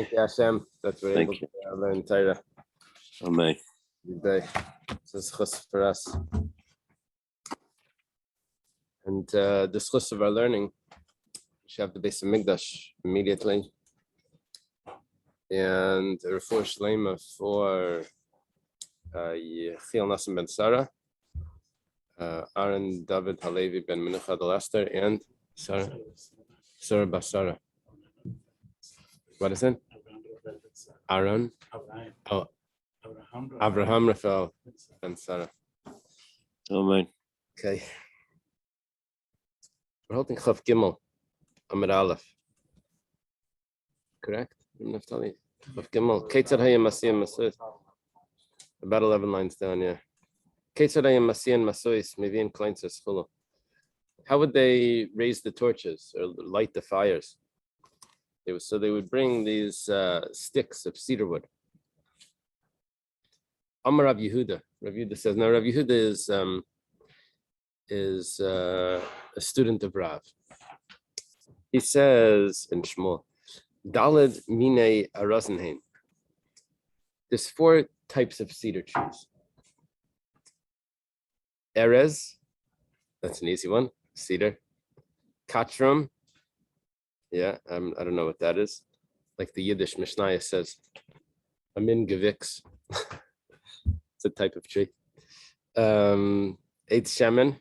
Thank you, Hashem, that we're able to learn Torah. Amen. Good day. This is chus for us. And the chus of our learning, we should have the base of Migdash immediately. And a refuah shlema for Yechiel Nassim ben Sarah, Aaron David Halevi ben Menucha the Lester, and Sarah Basara. What is it? Aaron. Oh, Abraham Raphael ben Sarah. Amen. Okay. We're holding Chav Gimel, Amid Aleph. Correct? Naftali. Chav Gimel. Ketzad Hayim Masiyim Masuis. About 11 lines down, yeah. Ketzad Hayim Masiyim Masuis, Mevin Kleinzer Schulu. How would they raise the torches or light the fires? They would bring these sticks of cedar wood. Amar Rav Yehuda. Rav Yehuda says, now Rav Yehuda is a student of Rav. He says in Shmuel, Daled Mine Arazenheim. There's 4 types of cedar trees. Erez, that's an easy one, cedar. Katram, yeah, I don't know what that is. Like the Yiddish Mishnah says, Amin Gevix. It's a type of tree. Eitz Shemen.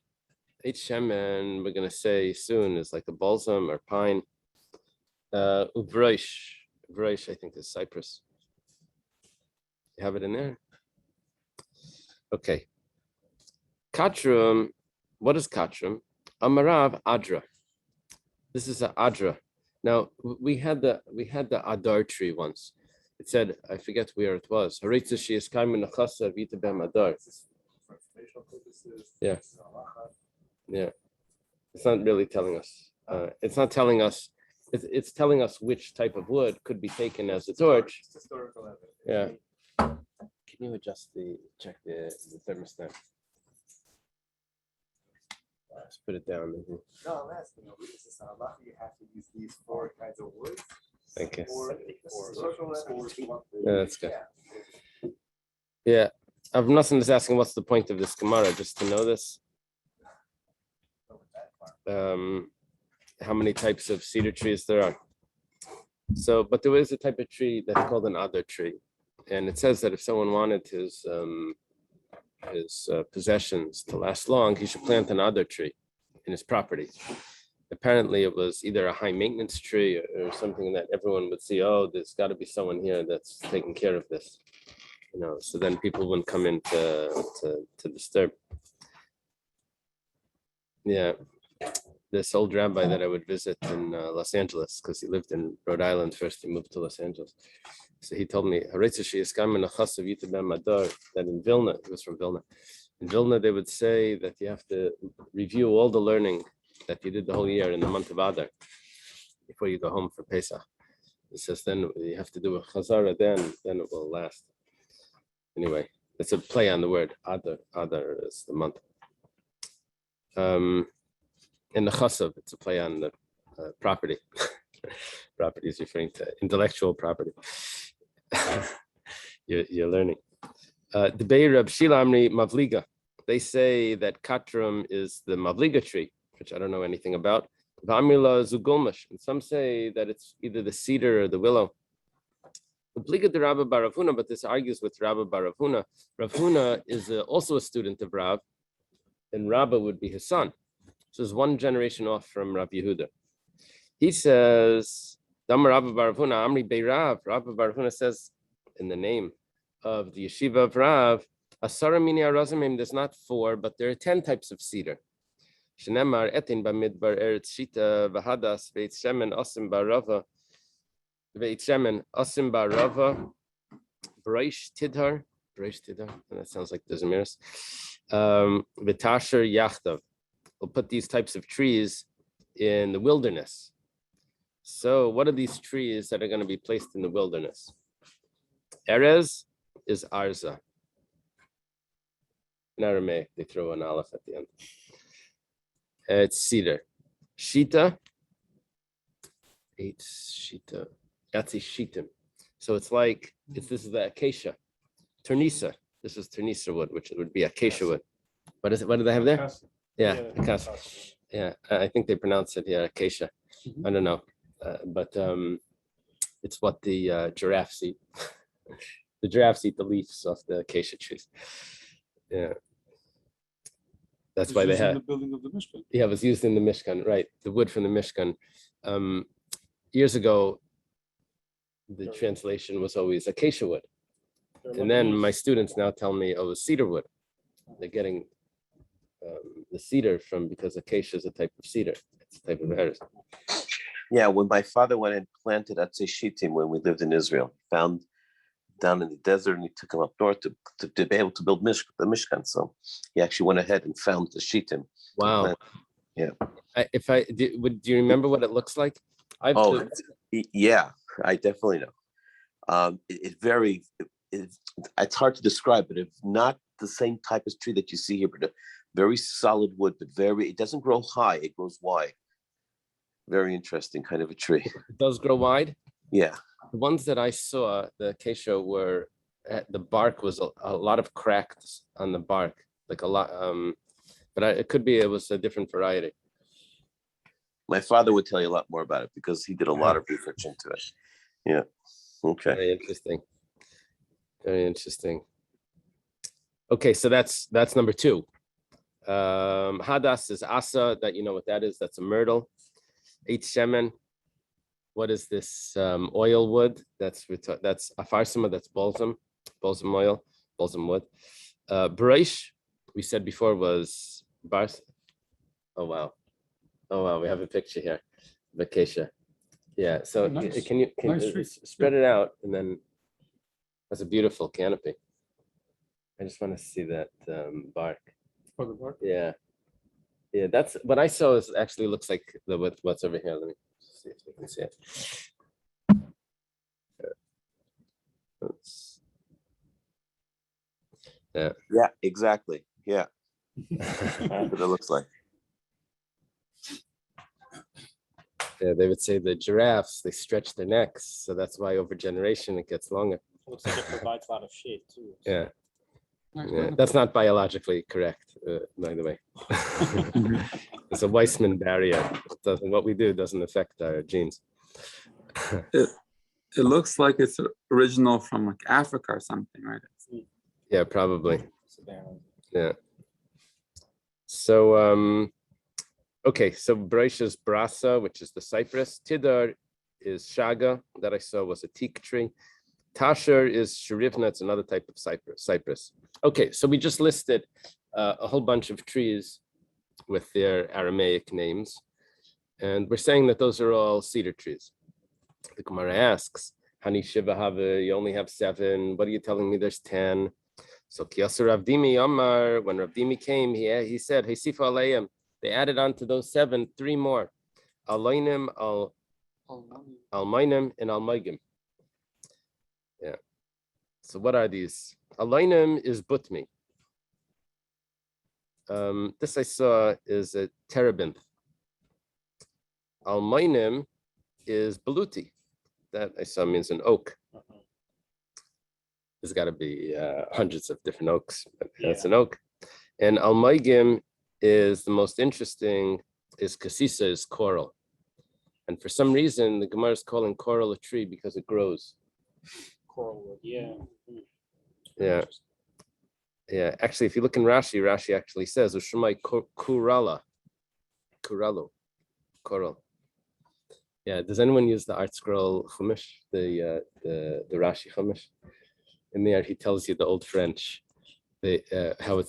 Eitz Shemen, we're going to say soon, is like a balsam or pine. Uvroish. Uvroish, I think, is cypress. You have it in there? Okay. Katram, what is Katram? Amarav Adra. This is an Adra. Now, we had the Adar tree once. It said, I forget where it was. Yeah. Yeah. It's not really telling us. It's not telling us. It's telling us which type of wood could be taken as a torch. Yeah. Can you check the thermostat? Let's put it down. No, I'm asking. This is you have to use these 4 kinds of woods. Thank you. Yeah, that's good. Yeah, Avnasan is asking what's the point of this Gemara, just to know this. How many types of cedar trees there are. So, but there is a type of tree that's called an Adar tree. And it says that if someone wanted his possessions to last long, he should plant an Adar tree in his property. Apparently it was either a high maintenance tree or something that everyone would see, oh, there's got to be someone here that's taking care of this, so then people wouldn't come in to disturb. Yeah, this old rabbi that I would visit in Los Angeles, because he lived in Rhode Island first, he moved to Los Angeles. So he told me, that in Vilna, he was from Vilna. In Vilna, they would say that you have to review all the learning that you did the whole year in the month of Adar before you go home for Pesach. He says then you have to do a chazara, then it will last. Anyway, it's a play on the word Adar. Adar is the month. In the chasav, it's a play on the property. Property is referring to intellectual property. You're learning. The Be'er Rab Shila Amri Mavliga. They say that Katram is the Mavliga tree, which I don't know anything about. V'amila Zugulmash. And some say that it's either the cedar or the willow. Obliga de Rabba bar Rav Huna, but this argues with Rabba bar Rav Huna. Rav Huna is also a student of Rav, and Rabba would be his son. So it's 1 generation off from Rav Yehuda. He says, Damar Rabba bar Rav Huna, Amri Beirav. Rabba bar Rav Huna says, in the name of the yeshiva of Rav, Asara mini arazimim, there's not 4, but there are 10 types of cedar. Shenemar etin bamidbar eretz shita v'hadas ve'etz shemen asim barava ve'etz shemen asim barava breish tidhar, and that sounds like the Zemiris, v'tasher yachtav. We'll put these types of trees in the wilderness. So what are these trees that are going to be placed in the wilderness? Erez is Arza. In Aramaic, they throw an aleph at the end. It's cedar. Shita, 8 shita. That's a shitim. So it's like this is the acacia, Ternisa. This is Ternisa wood, which would be acacia wood. What is it? What do they have there? Yeah, acacia. Yeah, I think they pronounce it acacia. I don't know, but it's what the giraffes eat. The giraffes eat the leaves off the acacia trees. Yeah, that's why they have the building of the Mishkan. Yeah, it was used in the Mishkan, right? The wood from the Mishkan. Years ago, the translation was always acacia wood, and then my students now tell me, oh, it was cedar wood. They're getting the cedar because acacia is a type of cedar. It's a type of heres. Yeah, when my father went and planted atzei shittim when we lived in Israel, found down in the desert, and he took him up north to be able to build the Mishkan. So he actually went ahead and found the shittim. Wow. Yeah. Do you remember what it looks like? Yeah, I definitely know. It's hard to describe, but it's not the same type of tree that you see here, but a very solid wood, but it doesn't grow high, it grows wide. Very interesting kind of a tree. It does grow wide? Yeah. The ones that I saw, the acacia, the bark was a lot of cracks on the bark, like a lot. But it was a different variety. My father would tell you a lot more about it because he did a lot of research into it. Yeah. Okay. Very interesting. Very interesting. Okay, so that's number 2. Hadas is asa, that you know what that is. That's a myrtle. 8 shemen. What is this oil wood? That's afarsima, that's balsam oil, balsam wood. Breish, we said before, was bars. Oh wow, we have a picture here. Vacation. Yeah, so nice. Can you spread it out, and then that's a beautiful canopy. I just want to see that bark. For the bark? Yeah, that's what I saw. Is actually looks like what's over here. Let me see if we can see it. Yeah, exactly. Yeah. That's what it looks like. Yeah, they would say the giraffes, they stretch their necks, so that's why over generation it gets longer. It looks like it provides a lot of shade too. Yeah. Nice. Yeah, that's not biologically correct, by the way. It's a Weissman barrier. What we do doesn't affect our genes. It looks like it's original from like Africa or something, right? Yeah, probably. Yeah. So okay, so Breish is Brasa, which is the cypress. Tidar is Shaga, that I saw was a teak tree. Tasher is Sharivna, it's another type of cypress. Okay, so we just listed a whole bunch of trees with their Aramaic names, and we're saying that those are all cedar trees. The Gemara asks, Hani Shiva Hava, you only have 7. What are you telling me there's 10? So Kiyasar Ravdimi Amar, when Ravdimi came, he said, Hey Sifa Alayim, they added on to those 7, 3 more. Al-Lainim, Al-Mainim, and Al-Maigim. Yeah. So what are these? Al-Lainim is Butmi. This I saw is a terebinth. Al-Mainim is Baluti. That I saw means an oak. There's got to be hundreds of different oaks, but that's an oak. And Al-Maigim is the most interesting, is Kasisa is coral. And for some reason, the Gemara is calling coral a tree because it grows. Coral wood, yeah. Yeah. Yeah, actually, if you look in Rashi, Rashi actually says, Ushumai Kurala. Kuralo. Coral. Yeah, does anyone use the Art Scroll Chumash, the Rashi Chumash? In there, he tells you the Old French, how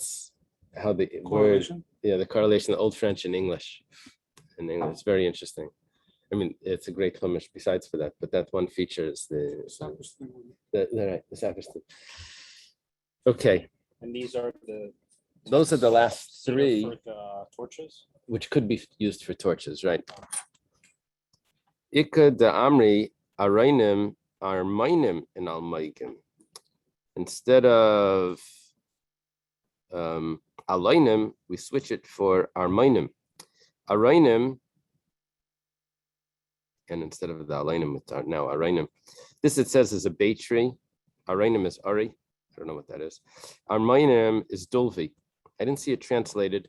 the word, the correlation of Old French and English. It's very interesting. I mean, it's a great Chumash besides for that, but that one feature is the Sapirstein. Okay. And those are the last 3. For the torches? Which could be used for torches, right? Ika de Amri Arainim Armainim in Almaigim. Instead of Alainim, we switch it for Armainim. Arainim, and instead of the Alainim, it's now Arainim. This it says is a bay tree. Arainim is Ari. I don't know what that is. Armainim is Dulvi. I didn't see it translated,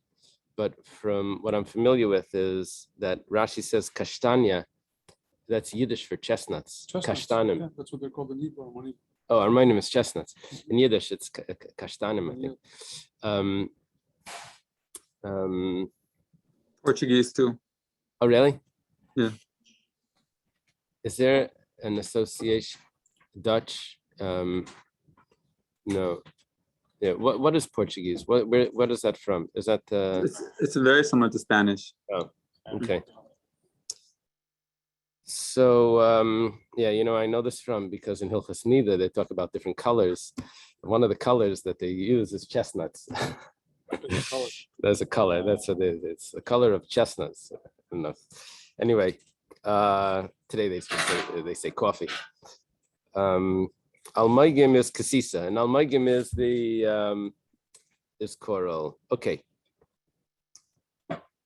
but from what I'm familiar with is that Rashi says Kashtanya. That's Yiddish for chestnuts. Kashtanim. Yeah, that's what they're called in Hebrew. Oh, Armainim is chestnuts. In Yiddish, it's Kashtanim, I think. Portuguese too. Oh, really? Yeah. Is there an association? Dutch? No. Yeah. What is Portuguese? What is that from? Is that? It's very similar to Spanish. Oh, okay. So yeah, I know this because in Hilchos Nida they talk about different colors. One of the colors that they use is chestnuts. There's a color. That's what it is. It's the color of chestnuts. Enough. Anyway, today they say coffee. Almaigim is kasisa, and almaigim is is coral. Okay.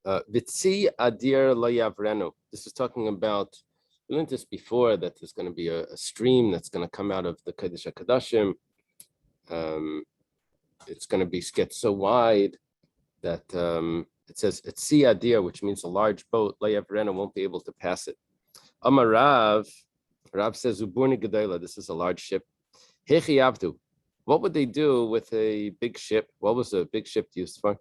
Vitzi adir layavrenu. This is talking about. We learned this before that there's going to be a stream that's going to come out of the Kodesh HaKodashim. It's going to get so wide that it says Etzi adir, which means a large boat. Layavrenu won't be able to pass it. Amar Rav says Uburni Gedela. This is a large ship. Hechi Avdu. What would they do with a big ship? What was a big ship used for?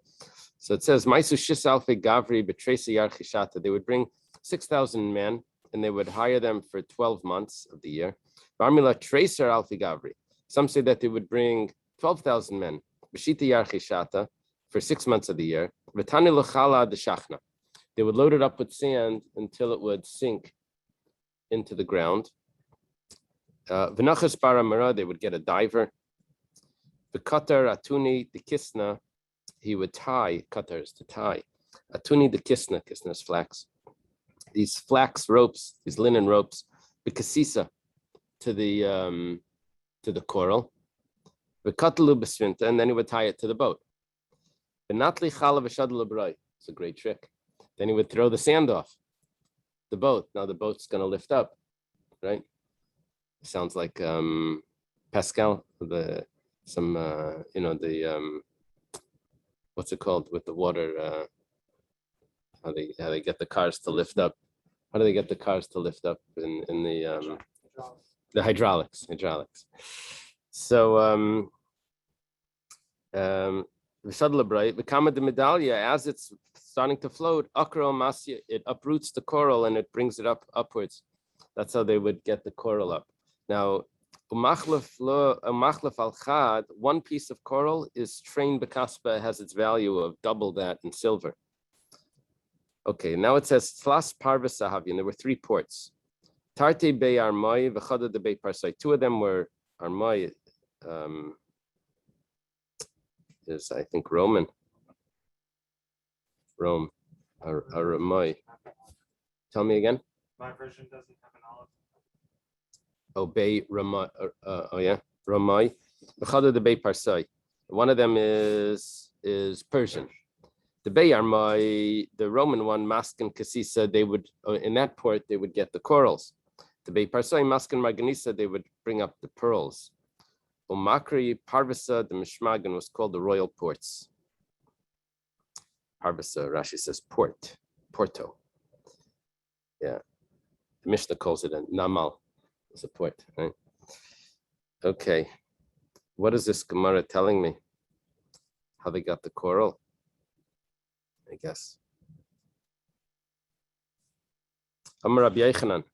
So it says Maisu Shis Alfe Gavri Betresi Yarchishata. They would bring 6,000 men and they would hire them for 12 months of the year. Barmila Tracer Alfi Gavri. Some say that they would bring 12,000 men. Beshita Yarchishata for 6 months of the year. Vitani Luchala de Shachna. They would load it up with sand until it would sink into the ground. V'nachas baramara, they would get a diver. The Qatar atuni the kisna, he would tie. Qatar is to tie. Atuni the kisna is flax. These flax ropes, these linen ropes, the kasisa to the coral. The katalu besvinta, and then he would tie it to the boat. The natli chala v'shadla b'ray. It's a great trick. Then he would throw the sand off the boat. Now the boat's going to lift up, right? Sounds like Pascal, what's it called with the water? How they get the cars to lift up? How do they get the cars to lift up in the hydraulics? So the medallia, as it's starting to float, it uproots the coral and it brings it upwards. That's how they would get the coral up. Now, one piece of coral is train bekaspa, has its value of double that in silver. Okay, now it says Tlas Parvas Sahavian. There were 3 ports. Tarte Bey Armai, V'chada de Bey Parsai. 2 of them were Armai, is I think Rome, Armai. Tell me again. My version doesn't have an olive. Oh, Bey Ramai. Oh yeah, Ramai. V'chada de Bey Parsai. One of them is Persian. The Bey Armai, the Roman one, Maskin Kasisa, they would in that port they would get the corals. The Bey Parsai, Maskin Marganisa, they would bring up the pearls. Umakri Parvasa, the Mishmagan was called the royal ports. Parvasa, Rashi says Porto. Yeah, the Mishnah calls it a Namal. It's a port, right? Okay, what is this Gemara telling me? How they got the coral? I guess. Rabbi Yechanan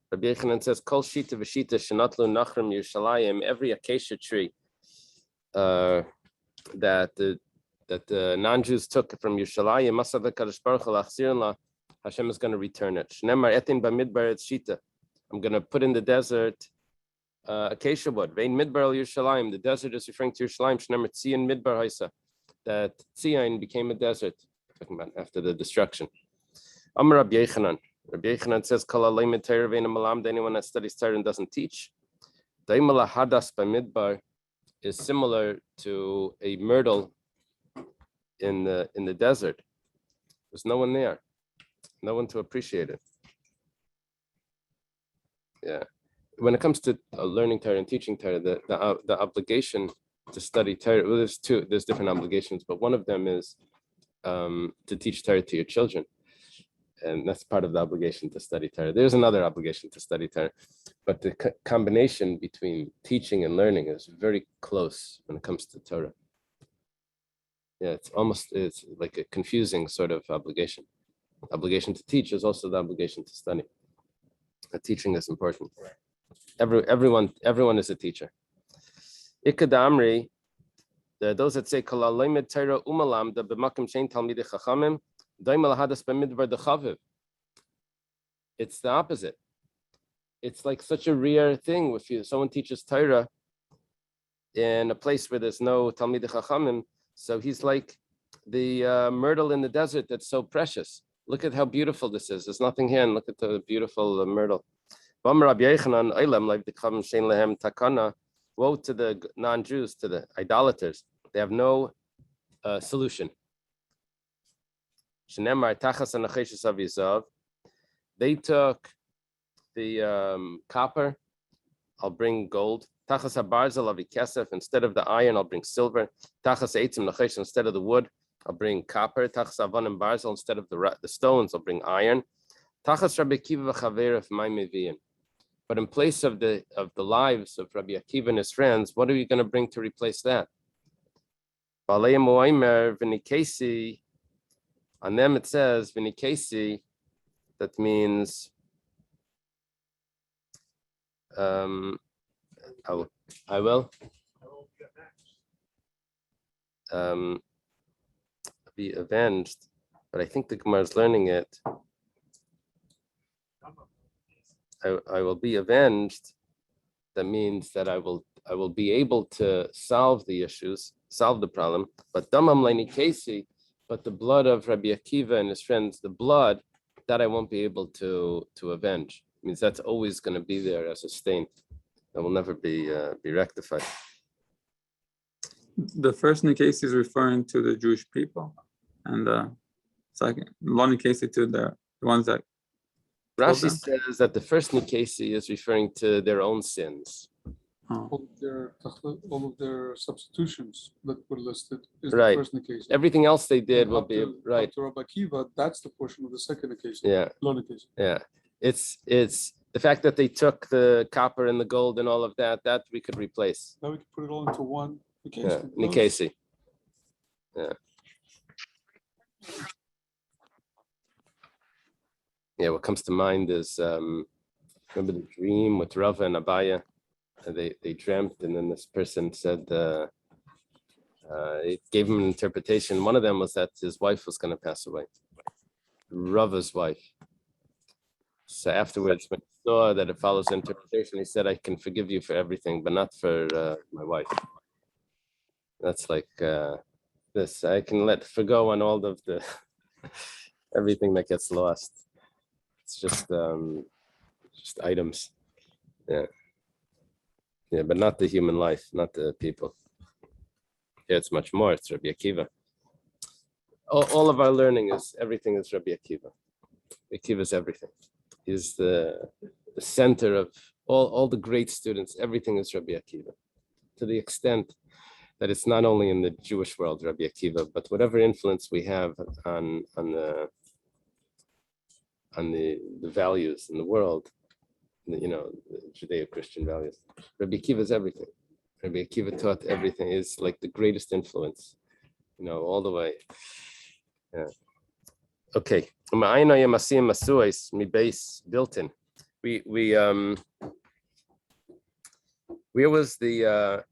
says, "Kol shita v'shita shenatlu nachrim Yerushalayim." Every acacia tree that the non-Jews took from Yerushalayim, Masav Kadosh Baruch Hu lachzirin la, Hashem is going to return it. Shnemar etin b'midbar et shita. I'm going to put in the desert acacia wood. Vein midbar Yerushalayim. The desert is referring to Yerushalayim. Shnemar tzion midbar haisa. That Tzion became a desert. Talking about after the destruction. Amar Rabbi Yechanan. Rabbi Yechanan says, anyone that studies Torah and doesn't teach, Daimala Hadas Bamidbar is similar to a myrtle in the desert. There's no one there, no one to appreciate it. Yeah. when it comes to learning Torah and teaching Torah, the obligation to study Torah, well, there's different obligations, but one of them is to teach Torah to your children. And that's part of the obligation to study Torah. There's another obligation to study Torah, but the combination between teaching and learning is very close when it comes to Torah. Yeah, it's like a confusing sort of obligation. Obligation to teach is also the obligation to study. Teaching is important. Everyone is a teacher. Ikadamri, those that say Kol ha'lomed Torah u'malamda b'makom she'ein talmidei chachamim doimel hadas b'midbar dechaviv. It's the opposite. It's like such a rare thing if someone teaches Torah in a place where there's no talmidei chachamim. So he's like the myrtle in the desert that's so precious. Look at how beautiful this is. There's nothing here, and look at the beautiful myrtle. Woe to the non-Jews, to the idolaters. They have no solution. They took the copper, I'll bring gold. Instead of the iron, I'll bring silver. Instead of the wood, I'll bring copper. Instead of the stones, I'll bring iron. But in place of the lives of Rabbi Akiva and his friends, what are you going to bring to replace that? On them it says Vinikesi. That means I will be avenged, but I think the Gemara is learning it. I will be avenged. That means that I will be able to solve the issues, solve the problem. But damam leini kesi, but the blood of Rabbi Akiva and his friends, the blood that I won't be able to avenge. It means that's always going to be there as a stain. That will never be rectified. The first Nikesi is referring to the Jewish people, and the second Nikesi to the ones that. Rashi says that the first Nikesi is referring to their own sins. All of their substitutions that were listed is Right. the first Nikesi. Everything else they did will be right. Up to Rabbi Akiva, that's the portion of the second Nikesi. Yeah. Lo Nikesi. Yeah. It's the fact that they took the copper and the gold and all of that we could replace. Now we can put it all into one Nikesi. Yeah. Nikesi. Yeah. Yeah, what comes to mind is remember the dream with Rava and Abaya? They dreamt, and then this person said it gave him an interpretation. One of them was that his wife was going to pass away, Rava's wife. So afterwards, when he saw that it follows the interpretation, he said, "I can forgive you for everything, but not for my wife." That's like this. I can forgo on all of the everything that gets lost. It's just items. Yeah. Yeah, but not the human life, not the people. Yeah, it's much more. It's Rabbi Akiva. All of our learning everything is Rabbi Akiva. Rabbi Akiva is everything. He's the center of all the great students. Everything is Rabbi Akiva. To the extent that it's not only in the Jewish world, Rabbi Akiva, but whatever influence we have on the values in the world, the Judeo-Christian values. Rabbi Akiva is everything. Rabbi Akiva taught everything, is like the greatest influence, all the way. Yeah. Okay. Built in. Where was the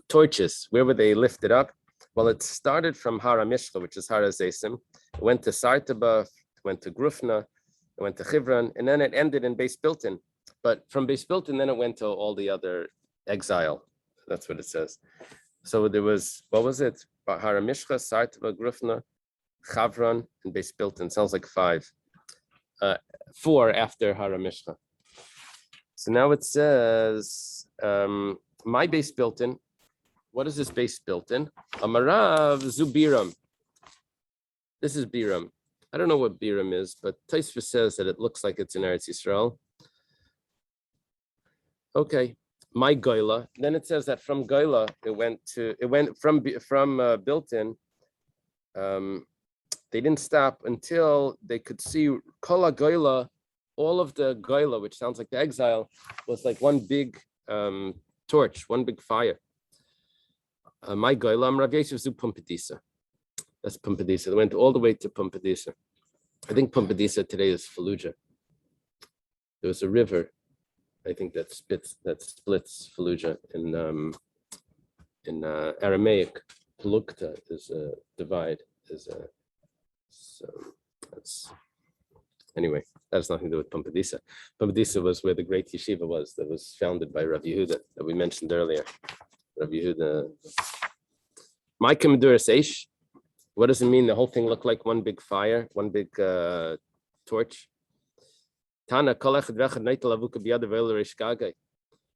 torches? Where were they lifted up? Well, it started from Hara Mishcha, which is Hara Zesim. It went to Sartaba, went to Grufna, it went to Chivron, and then it ended in Beis Biltin. But from Beis Biltin, then it went to all the other exile. That's what it says. So there was, what was it? Hara Mishcha, Sartaba, Grufna, Chavron, and Beis Biltin. Sounds like 5. 4 after Hara Mishcha. So now it says, my Beis Biltin. What is this Beis Biltin? Amarav Zubiram. This is Biram. I don't know what Biram is, but Taisva says that it looks like it's in Eretz Yisrael. Okay, my Goyla. Then it says that from Goyla it went from built-in. They didn't stop until they could see Kola Goyla. All of the Goyla, which sounds like the exile, was like one big torch, one big fire. My Goyla, I'm Rav Yosef Zu Pumbedisa. That's Pumbedisa. They went all the way to Pumbedisa. I think Pumbedisa today is Fallujah. There was a river, I think that splits Fallujah in Aramaic. Plukta is a divide. So that's anyway. That has nothing to do with Pumbedisa. Pumbedisa was where the great yeshiva was that was founded by Rav Yehuda that we mentioned earlier. Rav Yehuda. My Kamaduras Eish. What does it mean? The whole thing looked like one big fire, one big torch. Tana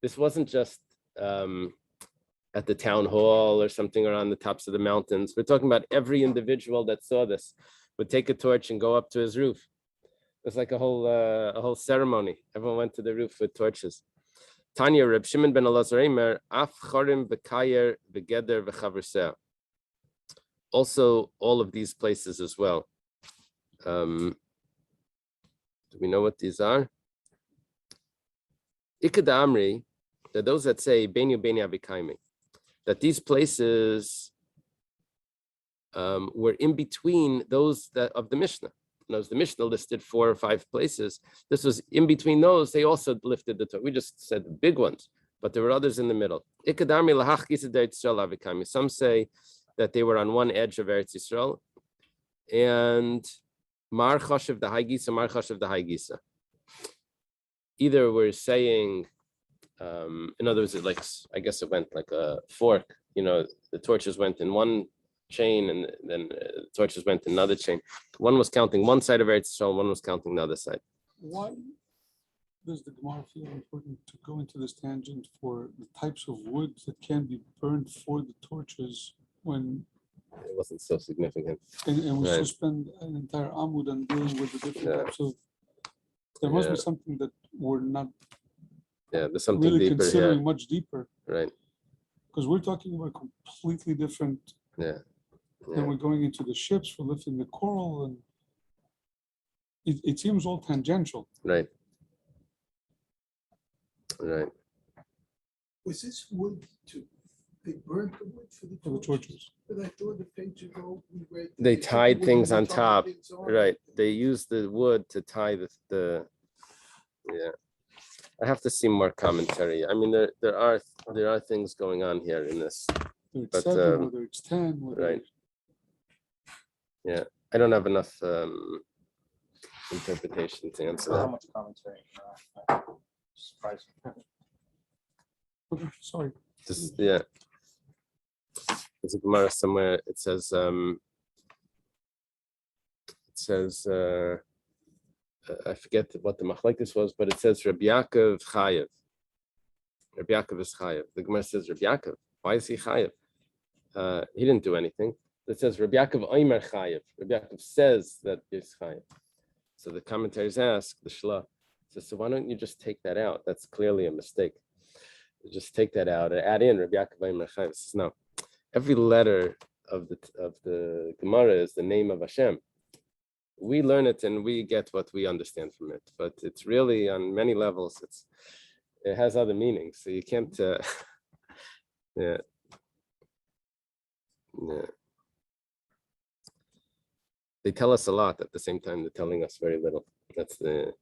This wasn't just at the town hall or something, or on the tops of the mountains. We're talking about every individual that saw this would take a torch and go up to his roof. It was like a whole ceremony. Everyone went to the roof with torches. Tanya Reb Shimon ben Elazar Eimer, Af Chorim B'Kayer B'Geder V'Chaverseh. Also, all of these places as well. Do we know what these are? Ikad Amri, that those that say Beni Beni Abikaimi, that these places were in between those that of the Mishnah. As the Mishnah listed 4 or 5 places, this was in between those. They also lifted the Torah. We just said the big ones, but there were others in the middle. Some say that they were on one edge of Eretz Yisrael, and Mar Chashiv the Haigisa, Mar Chashiv the Haigisa. Either we're saying, in other words, I guess it went like a fork. The torches went in one chain, and then the torches went in another chain. One was counting one side of Eretz Yisrael, one was counting the other side. Why does the Gemara feel important to go into this tangent for the types of wood that can be burned for the torches when it wasn't so significant? And we Right. should spend an entire Amud on dealing with the different types of. There must be something that we're not there's something really deeper considering here. much deeper. Right. Because we're talking about completely different. And we're going into the ships for lifting the coral, and it seems all tangential. Right. Was this wood they burned the wood for the torches? But I thought the page ago we read. They tied wood things and on tied top. things on. Right. They used the wood to tie the. I have to see more commentary. I mean, there are things going on here in this. Whether it's But, 7, whether it's 10, right. I don't have enough interpretation to answer How that. much commentary? Surprising. Okay, sorry. Just there's a Gemara somewhere. It says I forget what the machlekes was, but it says Rabbi Yaakov Chayev. Rabbi Yaakov is Chayev. The Gemara says Rabbi Yaakov. Why is he Chayev? He didn't do anything. It says Rabbi Yaakov Omer Chayev. Rabbi Yaakov says that he's Chayev. So the commentators ask the Shla, says, so why don't you just take that out? That's clearly a mistake. Just take that out and add in Rabbi Yaakov Omer Chayev. Says no. Every letter of the Gemara is the name of Hashem. We learn it and we get what we understand from it, but it's really on many levels. It has other meanings, so you can't. They tell us a lot at the same time. They're telling us very little. That's the.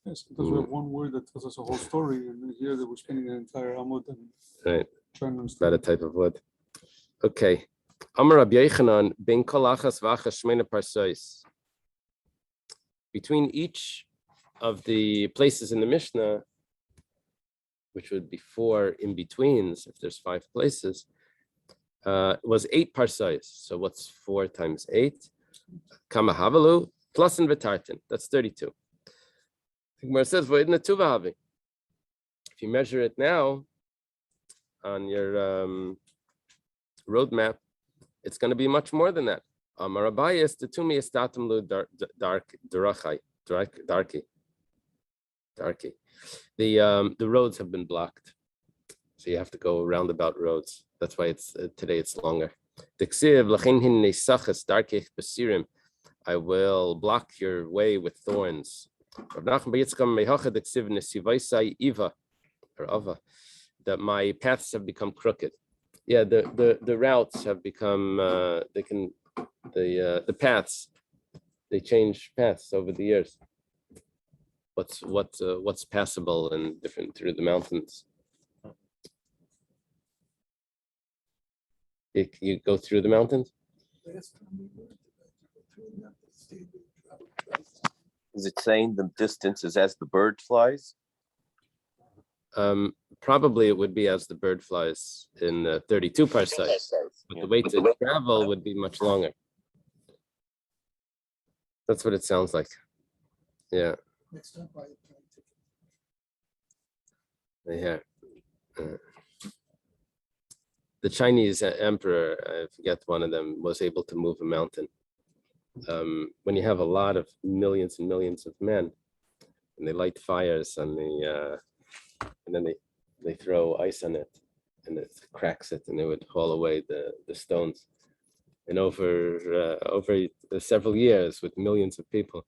Yes, because we have one word that tells us a whole story, and here that we're spending an entire Amud and Right. trying to understand. That a type of wood. Okay. Amar Rabbi Yochanan ben kol achas v'achas shmeina parsois. Between each of the places in the Mishnah, which would be 4 in-betweens, if there's 5 places, was 8 parsois. So what's 4 times 8? Kama havalu plus in v'tartin. That's 32. The Gemara says, "V'idna tuvahavi." If you measure it now on your roadmap, it's going to be much more than that. Marabayas the tumi estatumlu darky. The roads have been blocked, so you have to go roundabout roads. That's why it's today it's longer. I will block your way with thorns. That my paths have become crooked. Yeah, the routes have become the paths, they change paths over the years. What's passable and different through the mountains? You go through the mountains? Is it saying the distance is as the bird flies? Probably it would be as the bird flies in 32 parsecs, but the way to travel would be much longer. That's what it sounds like. Yeah. Yeah. The Chinese emperor, I forget one of them, was able to move a mountain. When you have a lot of millions and millions of men, and they light fires on the, and then they throw ice on it, and it cracks it, and they would haul away the stones. And over several years, with millions of people,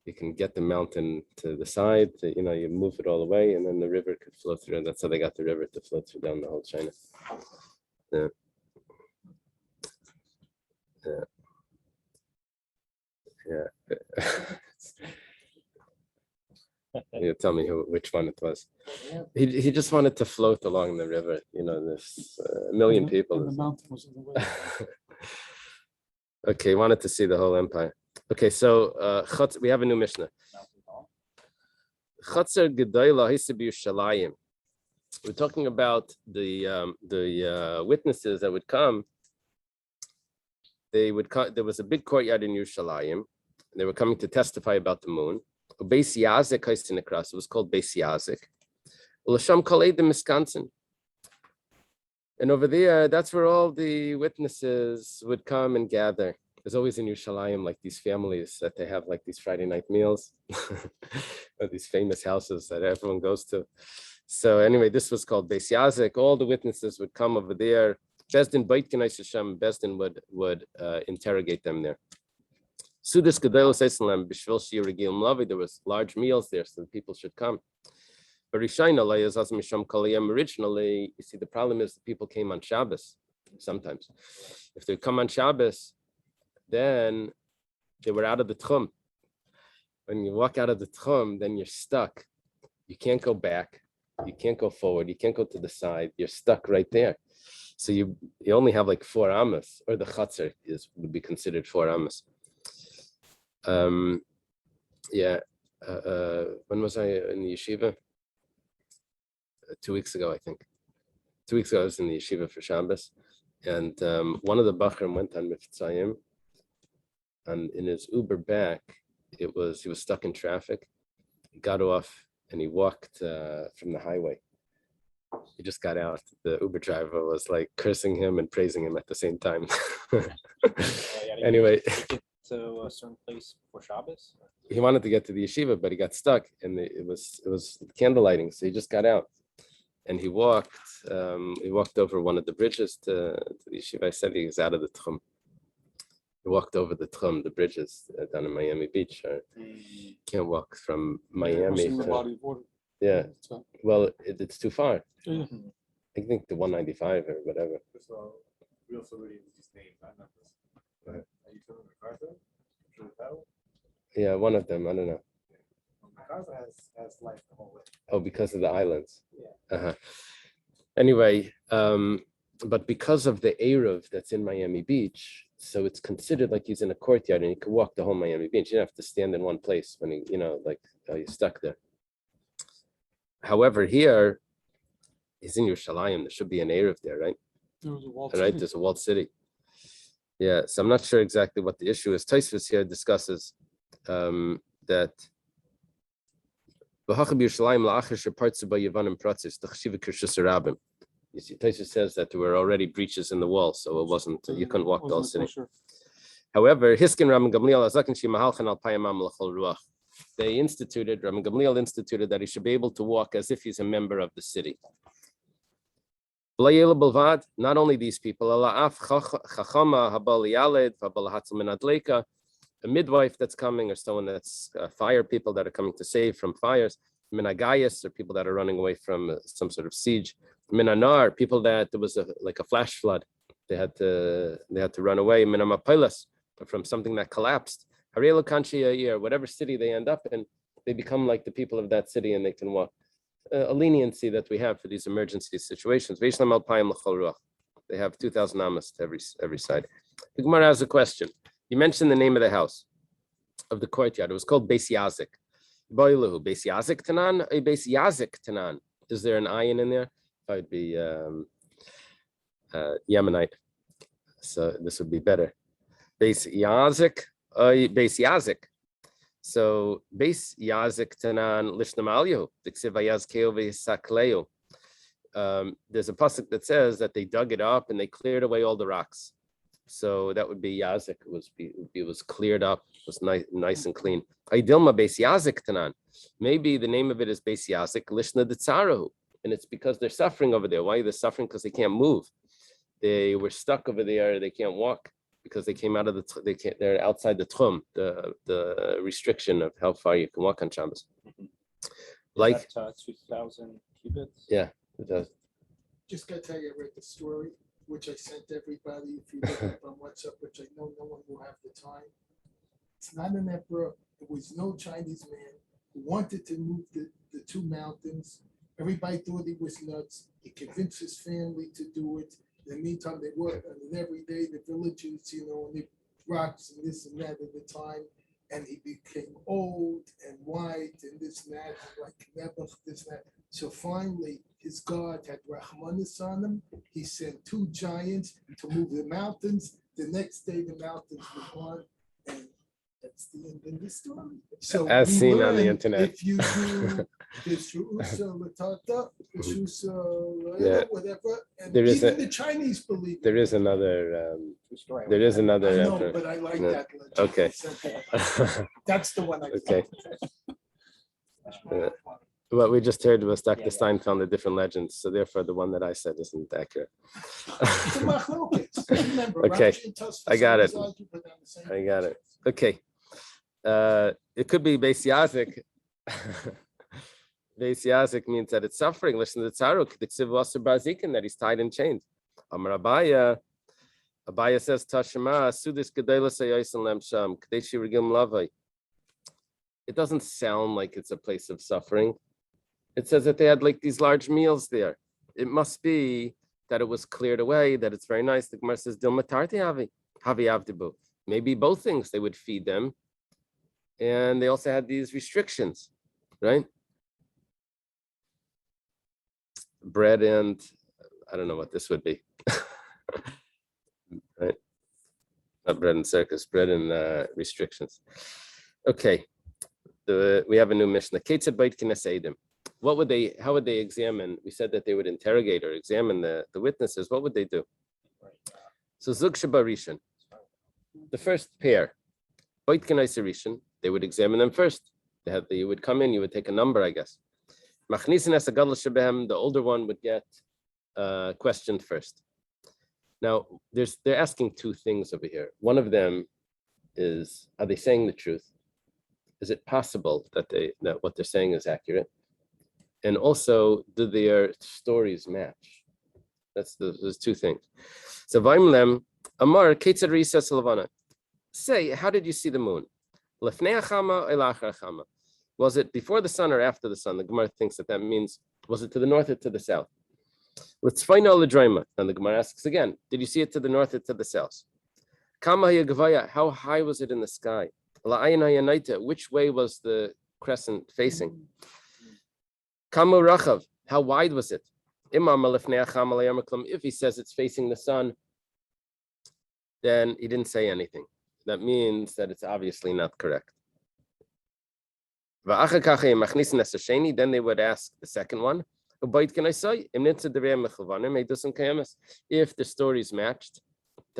you can get the mountain to the side. You move it all away, and then the river could flow through. And that's how they got the river to flow through down the whole China. Yeah. Yeah. You tell me which one it was. He just wanted to float along the river. This million people. And the mountain was in the way. Okay, wanted to see the whole empire. Okay, so we have a new Mishnah. Chatzer Gedola Hisabu Shalayim. We're talking about the witnesses that would come. There was a big courtyard in Yerushalayim. They were coming to testify about the moon. Beis Yazik, it was called Beis Yazik. Ulasham Kaledim Wisconsin. And over there, that's where all the witnesses would come and gather. There's always in Yerushalayim like these families that they have like these Friday night meals, or these famous houses that everyone goes to. So anyway, this was called Beis Yazik. All the witnesses would come over there. Bezdin Beit Kenais Hashem, Bezdin would interrogate them there. Sudas Gedolos Esalam Bishvil Shir Regilum Lavi. There was large meals there, so the people should come. But originally, you see, the problem is the people came on Shabbos sometimes. If they come on Shabbos, then they were out of the Tchum. When you walk out of the Tchum, then you're stuck. You can't go back. You can't go forward. You can't go to the side. You're stuck right there. So you only have like 4 amos, or the Chatzar would be considered 4 amos. When was I in the yeshiva? 2 weeks ago, I think. 2 weeks ago, I was in the yeshiva for Shabbos, and one of the Bachrim went on Miftzayim, and in his Uber back, he was stuck in traffic. He got off and he walked from the highway. He just got out. The Uber driver was like cursing him and praising him at the same time. Anyway. To a certain place for Shabbos? He wanted to get to the yeshiva, but he got stuck, and it was candle lighting, so he just got out, and he walked over one of the bridges to the yeshiva. I said he was out of the Tchum. He walked over the Tchum, the bridges down in Miami Beach. Can't walk from Miami to, yeah. Well, it's too far. Yeah. I think the 195 or whatever. So we also really these names, not numbers. Are you talking MacArthur? Yeah, one of them. I don't know. MacArthur has life the whole way. Oh, because of the islands. Yeah. Anyway, but because of the Eruv that's in Miami Beach, so it's considered like he's in a courtyard, and you can walk the whole Miami Beach. You don't have to stand in one place when you're stuck there. However, here he's in Yerushalayim. There should be an Eruv there, right? There's a walled city. Yeah, so I'm not sure exactly what the issue is. Tosfos here discusses that you see, Tosfos says that there were already breaches in the wall, so it wasn't, you couldn't walk the whole city. However, Hiskin Ram Gamliel Azakin Shi Mahalchan Al Payamam L'chol Ruach. They instituted, Ram Gamliel instituted that he should be able to walk as if he's a member of the city. Not only these people, a midwife that's coming, or someone that's fire people that are coming to save from fires, minagayas, or people that are running away from some sort of siege, minanar, people that there was like a flash flood, they had to run away, minamapilas, from something that collapsed, whatever city they end up in, they become like the people of that city and they can walk. A leniency that we have for these emergency situations. They have 2,000 amas to every side. The Gemara has a question. You mentioned the name of the house, of the courtyard. It was called Beis Yazik. Boiluhu, Beis Yazik Tanan, a Beis Yazik Tanan. Is there an ayin in there? That would be Yemenite. So this would be better. Beis Yazik, Beis Yazik. So Beis Yazik Tanan Lishnam Alyahu, Diksiv Vayaz Keo V'Sakleo. There's a pasuk that says that they dug it up and they cleared away all the rocks. So that would be Yazik. It was cleared up. It was nice and clean. Aydilma Beis Yazik Tanan. Maybe the name of it is Beis Yazik Lishna Ditzarahu, and it's because they're suffering over there. Why are they suffering? Because they can't move. They were stuck over there. They can't walk because they came out of they're outside the tchum, the restriction of how far you can walk on Shabbos. Like 2,000 cubits. Yeah, it does. Just gotta tell you, I read the story, which I sent everybody. If you look up on WhatsApp, which I know no one will have the time. It's not an emperor. It was no Chinese man who wanted to move the two mountains. Everybody thought he was nuts. He convinced his family to do it. In the meantime, they worked on it every day. The villages, and the rocks and this and that at the time. And he became old and white and this and that, like Nebuch, this and that. So finally, his God had Rahmanis on him. He sent two giants to move the mountains. The next day, the mountains were gone. And that's the end of the story. So as seen on the learn, internet. if you do the Shu'usa Latata, the Shu'usa whatever, and There is even the Chinese believe There it. is another. True story. There is another. I know, but I like No. that legend. Okay. That's the one I Okay. What we just heard was Dr. Yeah. Stein found the different legends, so therefore the one that I said isn't accurate. It's a machlokes. Remember, Okay, Rashi and Tosfos I got it. always argue, but they're the same I got it. position. Okay. It could be Beis Yazik. Beis Yazik means that it's suffering. Listen to the tzaruk, the ksiv wasser bazikin, that he's tied in chains. Amar Abaya. Abaya says, Tashema, Sudis Gedela Sayosin Lem Sham, Kadeshi Regim Lavai. It doesn't sound like it's a place of suffering. It says that they had like these large meals there. It must be that it was cleared away, that it's very nice. The Gemara says, Dilma Tarti Havi Avdibu. Maybe both things. They would feed them. And they also had these restrictions, right? Bread and, I don't know what this would be. Right? Not bread and circus, bread and restrictions. Okay. We have a new Mishnah. What would they, how would they examine? We said that they would interrogate or examine the witnesses. What would they do? So Zug Shabarishan, the first pair, they would examine them first. You would come in, you would take a number, I guess. The older one would get questioned first. Now, they're asking two things over here. One of them is, are they saying the truth? Is it possible that what they're saying is accurate? And also, do their stories match? There's two things. So Vaimlem, Amar, Ketzad Risa Salavana. Say, how did you see the moon? Lefnei achama or lachar achama? Was it before the sun or after the sun? The Gemara thinks that means, was it to the north or to the south? Let's find out the Drima. And the Gemara asks again, did you see it to the north or to the south? Kama Gavaya, how high was it in the sky? Which way was the crescent facing? Kamu Rachav, how wide was it? If he says it's facing the sun, then he didn't say anything. That means that it's obviously not correct. Then they would ask the second one, if the stories matched,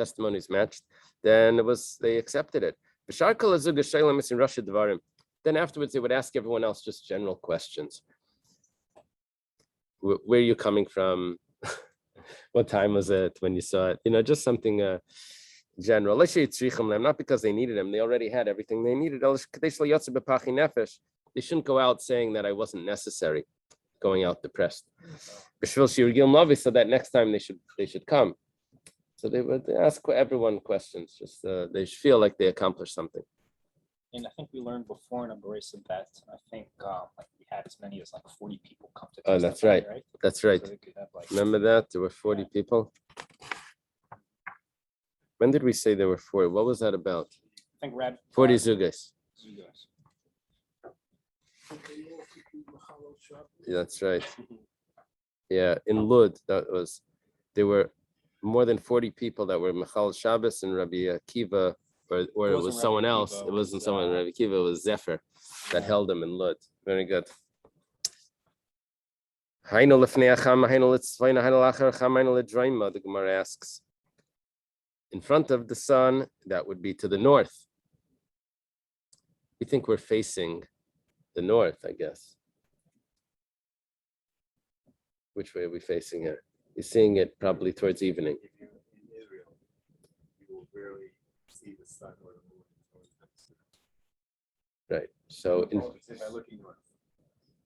testimonies matched, then they accepted it. Then afterwards, they would ask everyone else just general questions. Where are you coming from? What time was it when you saw it? Just something general. Not because they needed him; they already had everything they needed. They shouldn't go out saying that I wasn't necessary, going out depressed. So that next time they should come. So they would ask everyone questions. Just they should feel like they accomplished something. And I think we learned before in a Barisa bet, I think like we had as many as like 40 people come to Oh, that's right. That's right. So they could have, like, Remember that? There were 40 people. When did we say there were 40? What was that about? I think 40 zugas. Yeah, that's right. Yeah, in Lud, there were more than 40 people that were Michal Shabbos and Rabbi Akiva, or it was someone else. It wasn't someone, Rabbi Akiva, it was Zephyr that held him in Lud. Very good. The Gemara asks, in front of the sun, that would be to the north. We think we're facing the north, I guess. Which way are we facing here? You're seeing it probably towards evening. If you're in Israel, you will rarely see the sun or the moon. Right. So By looking north.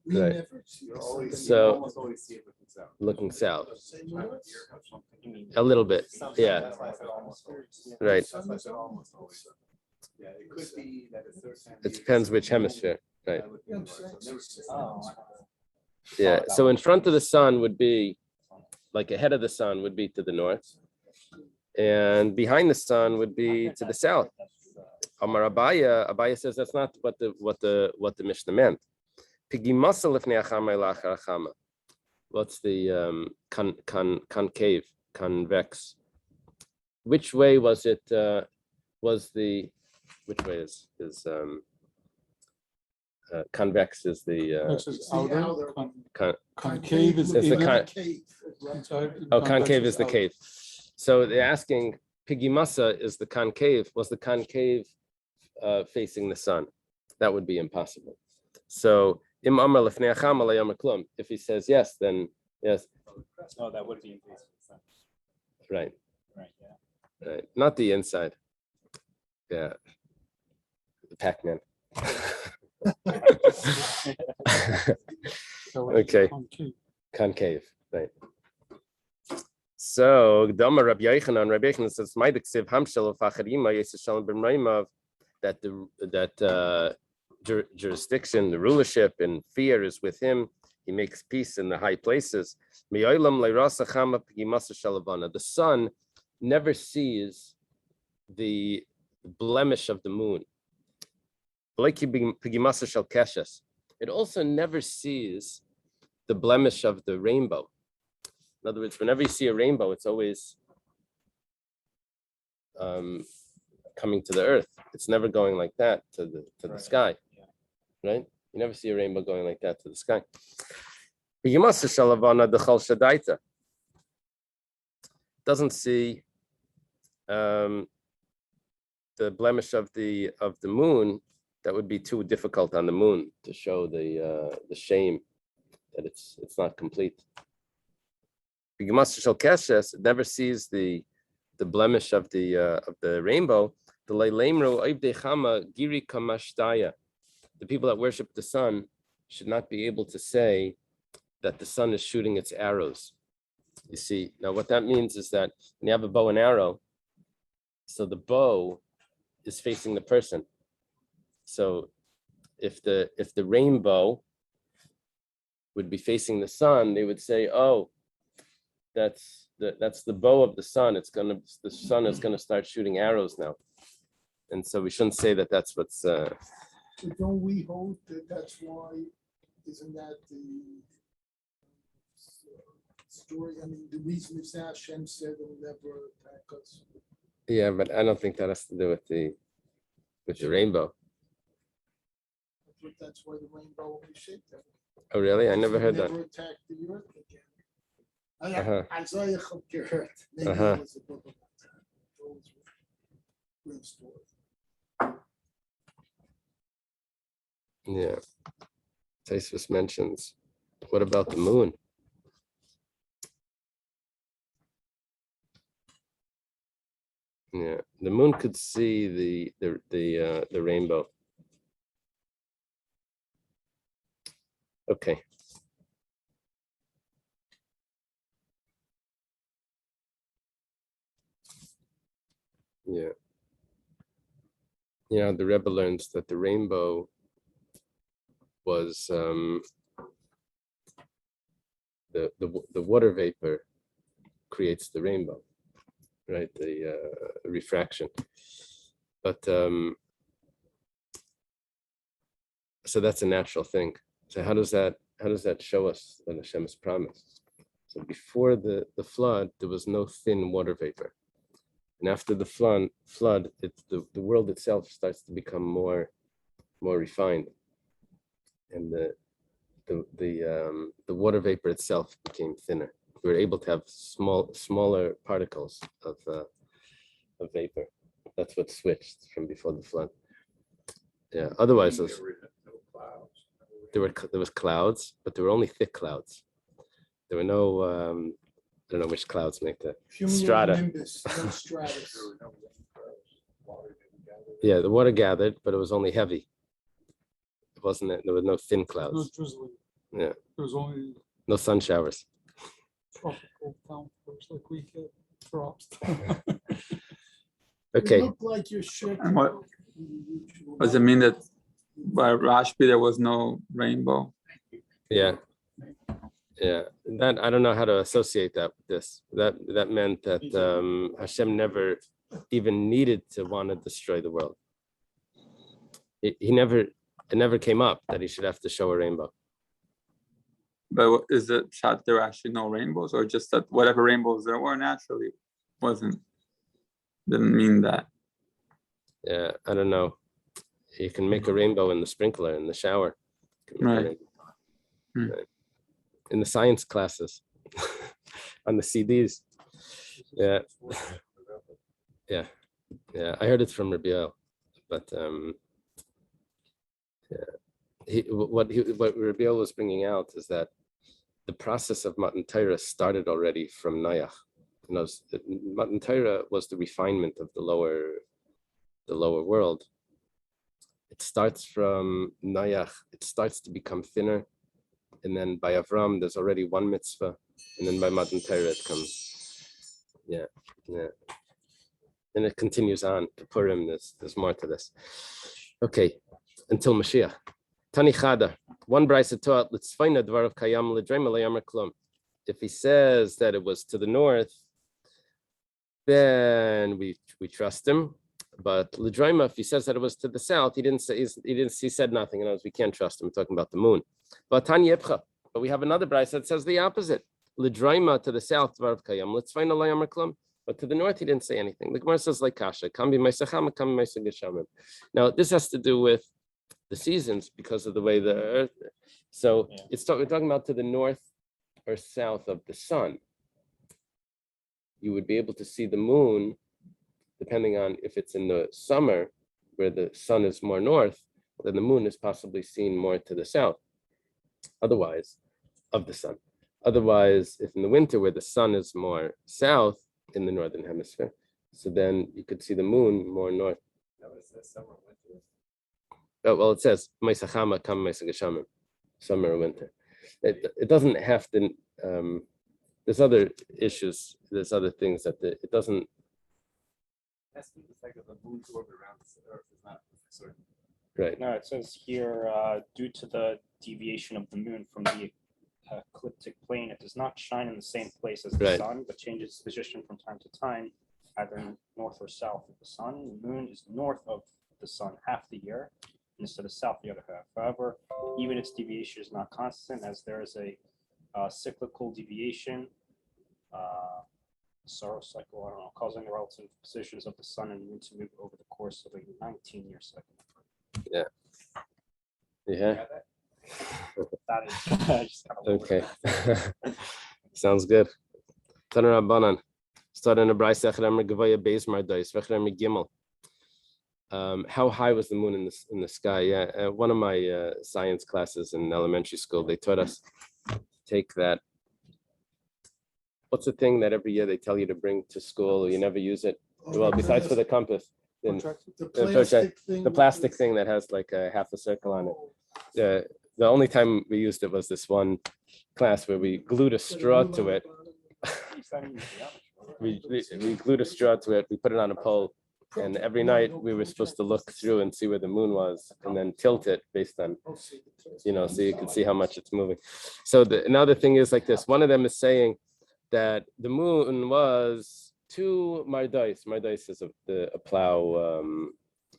We Right. never see You the always, sun. you So- almost always see it looking south. looking south, Say north. a little bit. Yeah, That's why I said almost always. right. That's why I said almost always. Yeah, it could be that a certain time. It depends which hemisphere. Right. by looking north. So I've never seen Oh, sun. Yeah. So in front of the sun would be, like ahead of the sun would be to the north, and behind the sun would be to the south. Amar Abaya says that's not what the Mishnah meant. What's the concave, convex? Which way was it? Which way is convex is the This is the outer, outer. concave is It's the inner. Cave. Inside, and oh, convex concave is the outer. cave. So they're asking, Pigimasa is the concave. Was the concave facing the sun? That would be impossible. So Im Amar Lefnei Acham Alei Amar Klum. If he says yes, then yes. Oh, that would be in case. Right, Right, yeah. right. Not the inside. Yeah. The Pac-Man. So it's Okay. concave. Concave, right. So Gdama Rabbi Yochanan says, "My diksiv hamshel of acharima yeseshalom b'mreimav," that jurisdiction, the rulership, and fear is with him. He makes peace in the high places. The sun never sees the blemish of the moon. It also never sees the blemish of the rainbow. In other words, whenever you see a rainbow, it's always coming to the earth. It's never going like that to the sky, right? You never see a rainbow going like that to the sky. Doesn't see the blemish of the moon. That would be too difficult on the moon to show the shame that it's not complete. It never sees the blemish of the rainbow. The people that worship the sun should not be able to say that the sun is shooting its arrows. You see, now what that means is that when you have a bow and arrow, so the bow is facing the person. So if the rainbow would be facing the sun, they would say, "Oh, that's the bow of the sun. The sun is gonna start shooting arrows now." And so we shouldn't say that that's what's. So don't we hold that that's why, isn't that the story? I mean, the reason is that Hashem said he'll never attack us. Yeah, but I don't think that has to do with the rainbow. I think that's why the rainbow will be shaped that way. Oh, really? I never heard that. Never attack the earth again. Uh-huh. Isaiah gehört. Maybe Uh-huh. it was a book about that. real story. Yeah. Taisvis mentions, what about the moon? Yeah, the moon could see the rainbow. Okay. Yeah. Yeah, the Rebbe learns that the rainbow was the water vapor creates the rainbow, right? The refraction. But so that's a natural thing. So how does that show us that Hashem is promised? So before the flood, there was no thin water vapor. And after the flood, it's the world itself starts to become more refined. And the water vapor itself became thinner. We were able to have smaller particles of vapor. That's what switched from before the flood. Yeah. Otherwise, there was clouds, but there were only thick clouds. There were no I don't know which clouds make the strata. Cumulonimbus, no stratus. Yeah, the water gathered, but it was only heavy. It wasn't. There were no thin No clouds. drizzling. Yeah. There was only No sun showers. tropical downpours like we get drops. Okay. You look like you're shaking. And what does it mean that by Rashbi there was no rainbow? Yeah. Yeah. That I don't know how to associate that with this. That meant that Hashem never even needed to want to destroy the world. It never came up that he should have to show a rainbow. But is it shot there were actually no rainbows, or just that whatever rainbows there were naturally didn't mean that? Yeah, I don't know. You can make a rainbow in the sprinkler in the shower. Right. Right. In the science classes, on the CDs. Yeah. Yeah. Yeah. I heard it from Rabiel, but yeah. What Rabiel was bringing out is that the process of Matan Torah started already from Noach. You know, Matan Torah was the refinement of the lower world. It starts from Noach. It starts to become thinner. And then by Avram, there's already one mitzvah. And then by Matan Torah, it comes. Yeah, yeah. And it continues on to Purim. There's more to this. Okay, until Mashiach. Tani Chada. One brisa taught, Litzvayna dvarav kayam l'dreima le'yamar klum. If he says that it was to the north, then we trust him. But l'dreima, if he says that it was to the south, he said nothing. In other words, we can't trust him. We're talking about the moon. But we have another brisa that says the opposite. L'dreima to the south, dvarav kayam litzvayna le'yamar klum. But to the north, he didn't say anything. The Gemara says like kasha, kam b'maisacham, kam b'maisach. Now this has to do with the seasons because of the way the earth. So we're talking about to the north or south of the sun. You would be able to see the moon, depending on if it's in the summer where the sun is more north, then the moon is possibly seen more to the south. Otherwise, of the sun. Otherwise, if in the winter where the sun is more south in the northern hemisphere, so then you could see the moon more north. Oh, well, it says summer or winter. It doesn't have to. There's other issues. There's other things that it doesn't. That's the effect of the moon's orbit around the Earth is not certain. Right. No, it says here, due to the deviation of the moon from the ecliptic plane, it does not shine in the same place as the sun, but changes its position from time to time, either north or south of the sun. The moon is north of the sun half the year, instead of south the other half. However, even its deviation is not constant, as there is a cyclical deviation, Saros cycle, I don't know, causing the relative positions of the sun and moon to move over the course of a 19-year cycle. Yeah. Yeah. That is just kind of Okay. Sounds good. Taner Rabbanan. Starting a brayse Echremer Gevaya Beis Mardois Vechremer Gimel. How high was the moon in the sky? Yeah, one of my science classes in elementary school, they taught us take that. What's the thing that every year they tell you to bring to school? You never use it. Well, besides for the compass, then the plastic thing that has like a half a circle on it. The only time we used it was this one class where we glued a straw to it. we glued a straw to it. We put it on a pole, and every night we were supposed to look through and see where the moon was, and then tilt it based on, so you could see how much it's moving. So another thing is like this. One of them is saying that the moon was 2 mardais. Mardais is a plow,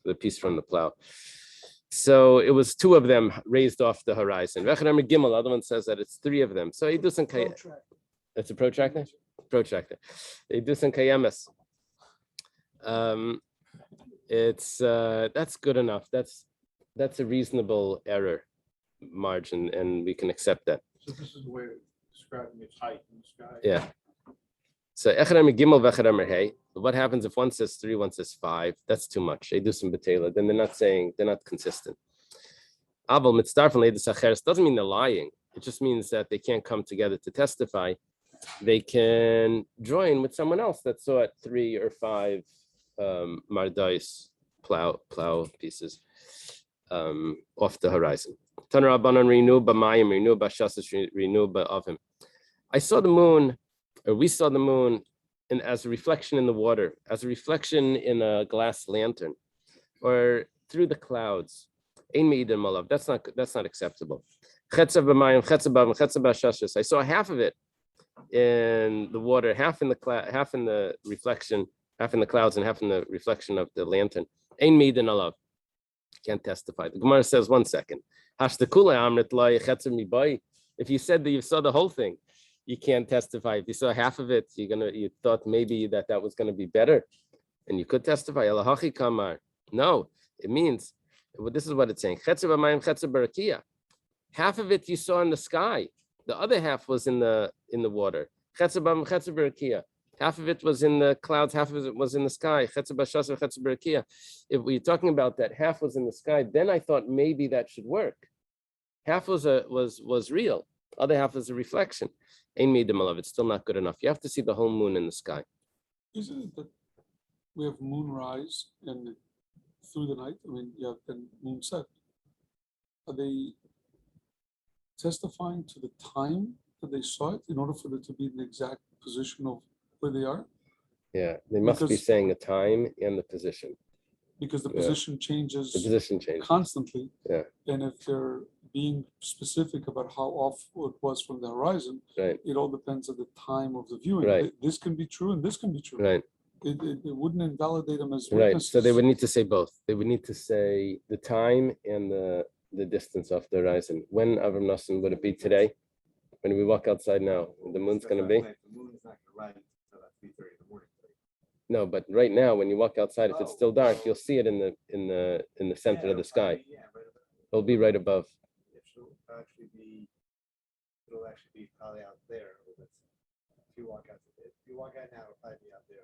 the piece from the plow. So it was 2 of them raised off the horizon. V'echadam Gimel, other one says that it's 3 of them. So it's a protractor. Protractor. Eidusan kayemes. It's that's good enough. That's a reasonable error margin, and we can accept that. So this is the way of describing its height in the sky. Yeah. So echadam Gimel v'echadam Hey. What happens if one says 3, one says 5? That's too much. They do some betela. Then they're not consistent. Aval mitzdarf and leidus acheres doesn't mean they're lying. It just means that they can't come together to testify. They can join with someone else that saw it 3 or 5 mardais plow pieces off the horizon. I saw the moon, or we saw the moon, as a reflection in the water, as a reflection in a glass lantern, or through the clouds. That's not acceptable. I saw half of it in the water, half in the reflection, half in the clouds, and half in the reflection of the lantern. Can't testify. The Gemara says, 1 second. If you said that you saw the whole thing, you can't testify. If you saw half of it, you thought maybe that was gonna be better, and you could testify. No, it means, this is what it's saying. Half of it you saw in the sky. The other half was in the water. Half of it was in the clouds, half of it was in the sky. If we're talking about that half was in the sky, then I thought maybe that should work. Half was real. Other half is a reflection. It's still not good enough. You have to see the whole moon in the sky. Isn't it that we have moonrise and through the night? I mean, you have the moon set. Are they testifying to the time that they saw it in order for it to be in the exact position of where they are? Yeah, they must be saying the time and the position. Because the position changes. The position changes constantly. Yeah. And if they're being specific about how off it was from the horizon, right, it all depends on the time of the viewing. Right. This can be true and this can be true. Right. It wouldn't invalidate them as right. witnesses. So they would need to say both. They would need to say the time and the distance off the horizon. When Avram Nosson would it be today? When we walk outside now, the moon's going to be. The moon is not going to rise until 3:30 in the morning. No, but right now, when you walk outside, if it's still dark, you'll see it in the center of the sky. It'll be right above. It'll actually be probably out there. If you walk out now, it'll probably be out there.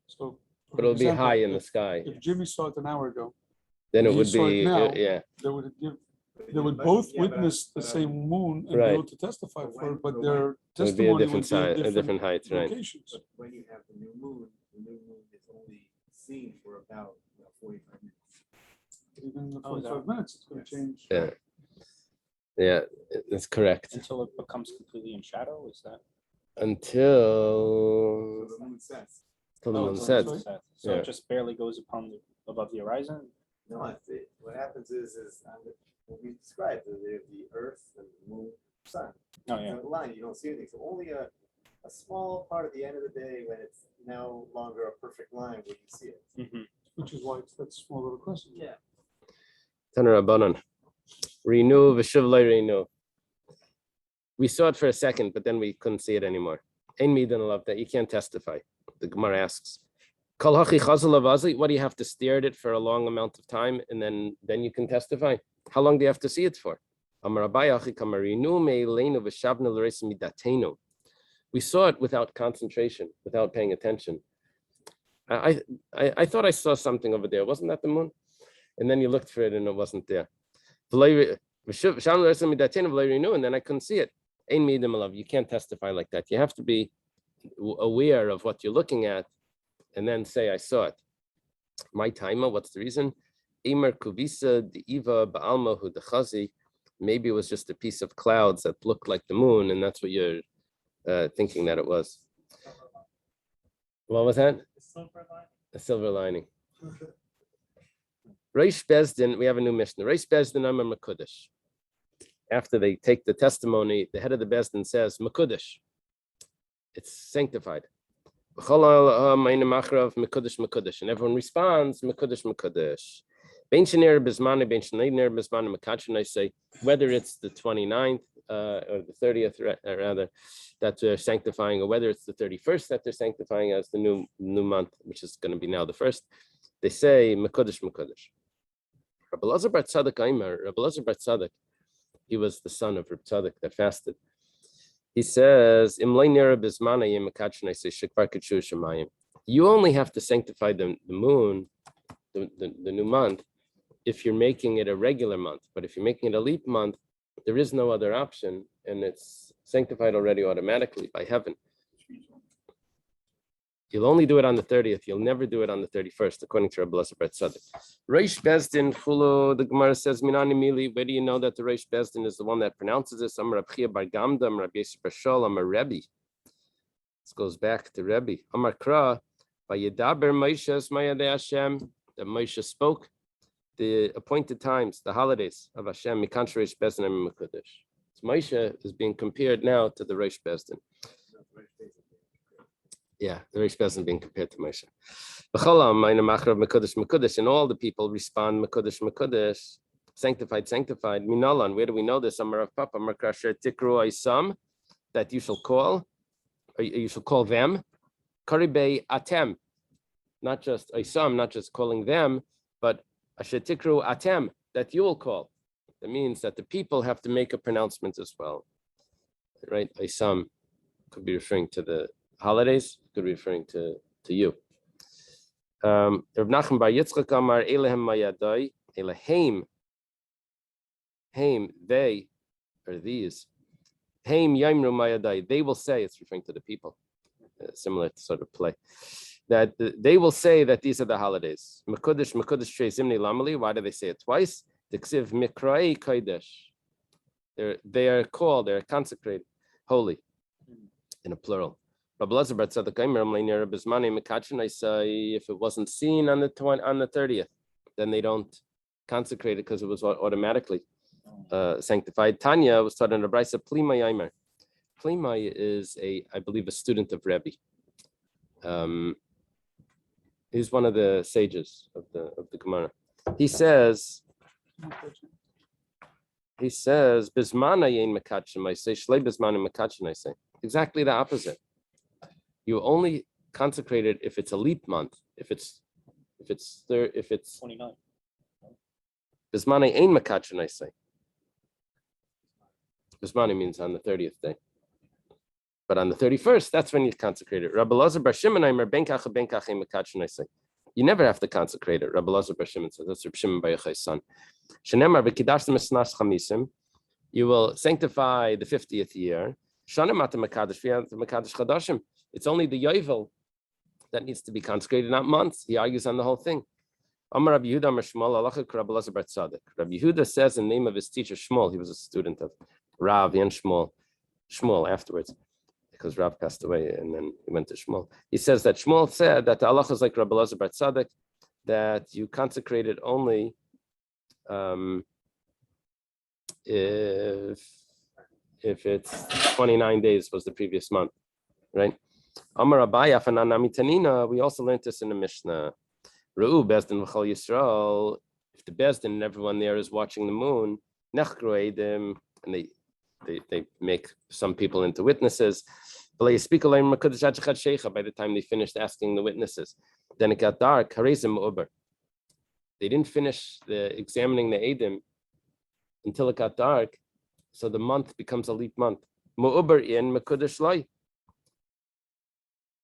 So, but it'll be high in the sky. If Jimmy saw it an hour ago, then it would be now, yeah. They would both witness the same moon and be able to testify for it, but their testimony would be a different height, right? Locations. But when you have the new moon is only seen for about 45 minutes. Even in the 45 minutes, it's going to change. Yeah. Yeah, that's correct. Until it becomes completely in shadow, is that? Until the moon sets. Till the moon sets. So it just barely goes above the horizon. No, what happens is what we described, the Earth and the Moon, Sun. Oh yeah. The line, you don't see anything. So only a small part of the end of the day when it's no longer a perfect line where you see it. Mm-hmm. Which is why it's that small little crescent. Yeah. Taner Rabbanan. Renew renew. We saw it for a second, but then we couldn't see it anymore. Ein midan love that you can't testify. The Gemara asks, Kol hachi chazal avazli, what do you have to stare at it for a long amount of time and then you can testify? How long do you have to see it for? We saw it without concentration, without paying attention. I thought I saw something over there. Wasn't that the moon? and then you looked for it and it wasn't there. And then I couldn't see it. You can't testify like that. You have to be aware of what you're looking at and then say, I saw it. My timer, what's the reason? Maybe it was just a piece of clouds that looked like the moon, and that's what you're thinking that it was. What was that? A silver lining. Rosh Bezdin, we have a new Mishnah. Rosh Bezdin Amar Makudesh. After they take the testimony, the head of the Bezdin says, Makudesh. It's sanctified. And everyone responds, Makudesh. I say, whether it's the 29th or the 30th, rather, that they're sanctifying, or whether it's the 31st that they're sanctifying as the new month, which is going to be now the first, they say, Makudesh. Rabbi Elazar bar Tzadok, he was the son of Reb Tzadok that fasted. He says, you only have to sanctify the moon, the new month, if you're making it a regular month. But if you're making it a leap month, there is no other option, and it's sanctified already automatically by heaven. You'll only do it on the 30th. You'll never do it on the 31st, according to Rabbi Elazar bar Tzadok. Rosh Bezdin Chulu, the Gemara says, Minani Mili, where do you know that the Rosh Bezdin is the one that pronounces this? Amar Rab Chia bar Gamda, Amar Rabbi Yosef bar Shol, Amar Rebbe. This goes back to Rebbe. Amar Kra, Vayedaber Moshe es Mayadei Hashem, that Moshe spoke the appointed times, the holidays of Hashem, Mikan Rosh Bezdin and Mekudesh. So Moshe is being compared now to the Rosh Bezdin. Yeah, the Rosh Bezdin being compared to Moshe. And all the people respond, Mekudesh, sanctified. Minalan, where do we know this? That you shall call, or you shall call them. Karibei atem, not just Isam, not just calling them, but Asher Tikru atem, that you will call. That means that the people have to make a pronouncement as well. Right? Isam could be referring to the holidays, could be referring to you. Rav Nachman bar Yitzchak Amar Elehem Mayadai, Elehem, they, or these, Heim Yamru Mayadai, they will say, it's referring to the people, similar sort of play, that they will say that these are the holidays. Mekudesh Trei Zimni Lamali, why do they say it twice? Tiksiv Mikrai Kodesh. They are called, they are consecrated, holy, in a plural. Rabbi Elazar bar Tzadok I say, if it wasn't seen on the 30th, then they don't consecrate it because it was automatically sanctified. Tanya was taught in the Brisa Plimai Yaimer. Plimai is I believe, a student of Rebbe. He's one of the sages of the Gemara. He says, Bismana Yain Makachim I say, Shlei Bismana Makachim I say. Exactly the opposite. You only consecrate it if it's a leap month. If it's 29. Bismana Ain Makachin, I say. Bismana means on the 30th day. But on the 31st, that's when you consecrate it. Rabbi Elazar bar Shimon Aimer ben kacha Makachin, I say. You never have to consecrate it. Rabbi Elazar bar Shimon says, that's Rabbi Shimon bar Yochai's son. Shenemar v'kidashtem esnas chamisim. You will sanctify the 50th year. Shanim ata mekadosh v'mekadosh chadashim. It's only the Yovel that needs to be consecrated, not months. He argues on the whole thing. Amar Rabbi Yehuda Amar Shmuel Halacha Rabbi Elazar bar Tzadok. Rabbi Yehuda says in the name of his teacher Shmuel, he was a student of Rav and Shmuel afterwards, because Rav passed away and then he went to Shmuel. He says that Shmuel said that the halacha is like Rabbi Elazar bar Tzadok, that you consecrate it only if it's 29 days was the previous month, right? Amar Abaya Fananami Tanina, we also learned this in the Mishnah. Ru'u Bezdin V'chol Yisrael, if the Bezdin and everyone there is watching the moon, Nechkru Eidim, and they make some people into witnesses. By the time they finished asking the witnesses, then it got dark. They didn't finish examining the Eidim until it got dark, so the month becomes a leap month.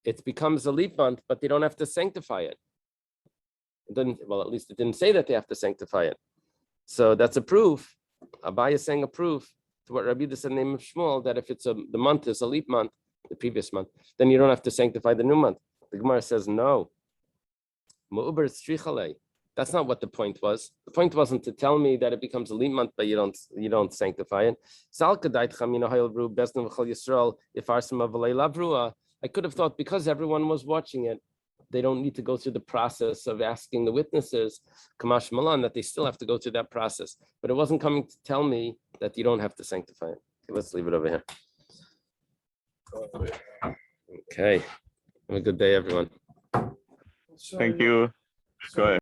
It becomes a leap month, but they don't have to sanctify it. It didn't, well, at least it didn't say that they have to sanctify it. So that's a proof. Abaye is saying a proof to what Rabbi said in the name of Shmuel, that if it's the month is a leap month, the previous month, then you don't have to sanctify the new month. The Gemara says no. That's not what the point was. The point wasn't to tell me that it becomes a leap month, but you don't sanctify it. I could have thought because everyone was watching it, they don't need to go through the process of asking the witnesses, Kamash Malan, that they still have to go through that process. But it wasn't coming to tell me that you don't have to sanctify it. Okay, let's leave it over here. Okay. Have a good day, everyone. Sorry, Thank you. Go ahead.